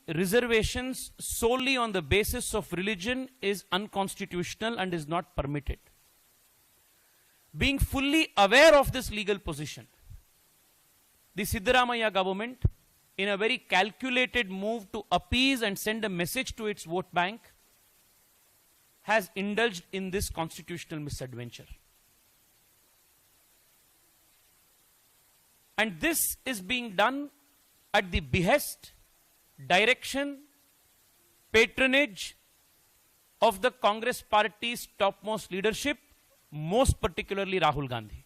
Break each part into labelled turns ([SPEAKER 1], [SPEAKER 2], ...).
[SPEAKER 1] reservations solely on the basis of religion is unconstitutional and is not permitted. Being fully aware of this legal position, the Siddaramaiah government, in a very calculated move to appease and send a message to its vote bank, has indulged in this constitutional misadventure. And this is being done at the behest, direction, patronage of the Congress party's topmost leadership, most particularly Rahul Gandhi.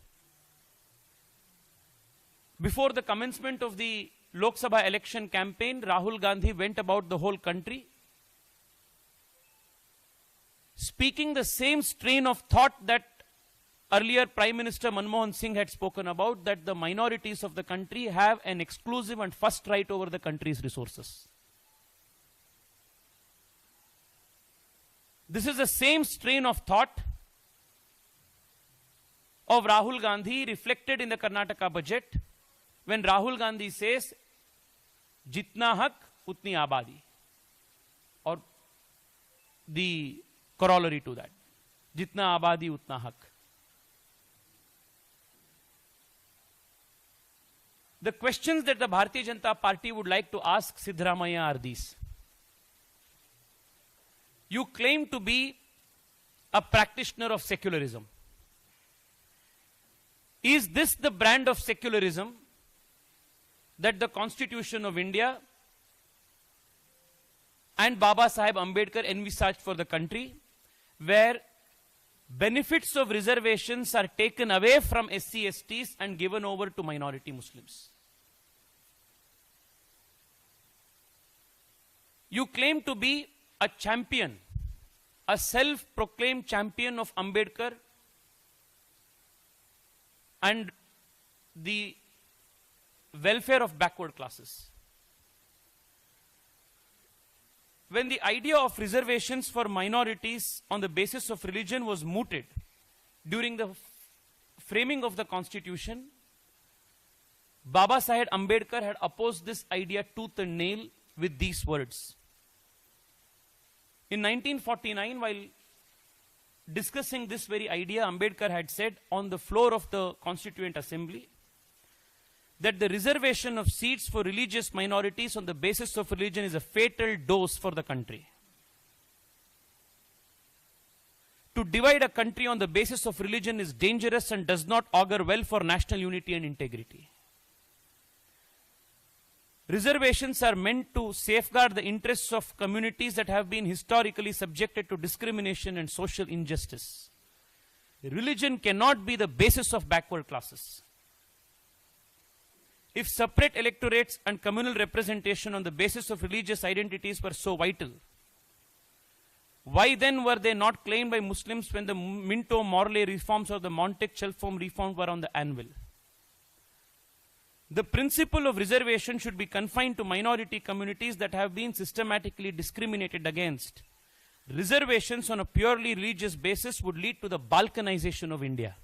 [SPEAKER 1] Before the commencement of the Lok Sabha election campaign, Rahul Gandhi went about the whole country speaking the same strain of thought that earlier Prime Minister Manmohan Singh had spoken about, that the minorities of the country have an exclusive and first right over the country's resources. This is the same strain of thought of Rahul Gandhi reflected in the Karnataka budget when Rahul Gandhi says, Jitna hak, utni abadi. Or the corollary to that, Jitna abadi, utna hak. The questions that the Bharatiya Janata Party would like to ask Siddaramaiah are these. You claim to be a practitioner of secularism. Is this the brand of secularism that the Constitution of India and Baba Saheb Ambedkar envisaged for the country, where benefits of reservations are taken away from SC/STs and given over to minority Muslims? You claim to be a champion, a self-proclaimed champion of Ambedkar and the welfare of backward classes. When the idea of reservations for minorities on the basis of religion was mooted during the framing of the Constitution, Baba Saheb Ambedkar had opposed this idea tooth and nail with these words. In 1949, while discussing this very idea, Ambedkar had said on the floor of the Constituent Assembly that the reservation of seats for religious minorities on the basis of religion is a fatal dose for the country. To divide a country on the basis of religion is dangerous and does not augur well for national unity and integrity. Reservations are meant to safeguard the interests of communities that have been historically subjected to discrimination and social injustice. Religion cannot be the basis of backward classes. If separate electorates and communal representation on the basis of religious identities were so vital, why then were they not claimed by Muslims when the Minto-Morley reforms or the Montague-Chelford reforms were on the anvil? The principle of reservation should be confined to minority communities that have been systematically discriminated against. Reservations on a purely religious basis would lead to the balkanization of India.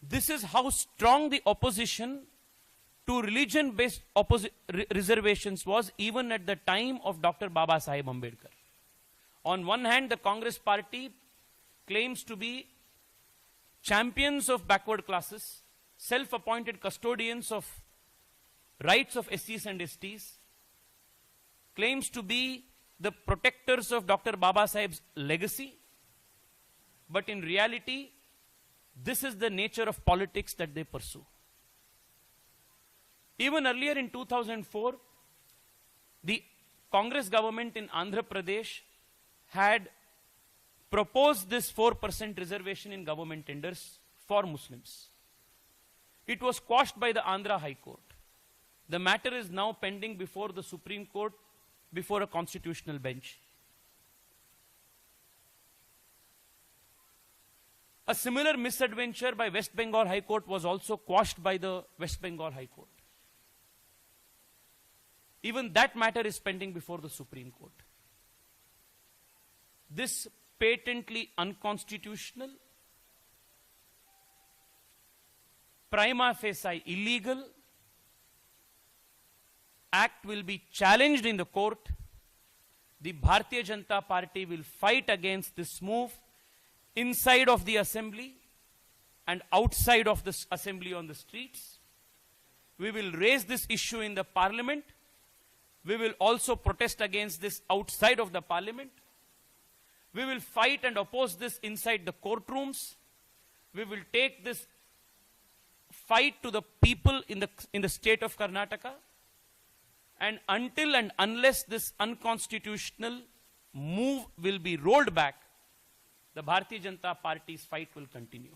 [SPEAKER 1] This is how strong the opposition to religion-based reservations was even at the time of Dr. Baba Saheb Ambedkar. On one hand, the Congress party claims to be champions of backward classes, self-appointed custodians of rights of SCs and STs, claims to be the protectors of Dr. Baba Saheb's legacy, but in reality, this is the nature of politics that they pursue. Even earlier in 2004, the Congress government in Andhra Pradesh had proposed this 4% reservation in government tenders for Muslims. It was quashed by the Andhra High Court. The matter is now pending before the Supreme Court, before a constitutional bench. A similar misadventure by West Bengal High Court was also quashed by the West Bengal High Court. Even that matter is pending before the Supreme Court. This patently unconstitutional, prima facie illegal, act will be challenged in the court. The Bharatiya Janata Party will fight against this move inside of the assembly and outside of this assembly on the streets. We will raise this issue in the parliament. We will also protest against this outside of the parliament. We will fight and oppose this inside the courtrooms. We will take this fight to the people in the state of Karnataka. And until and unless this unconstitutional move will be rolled back, the Bharatiya Janata Party's fight will continue.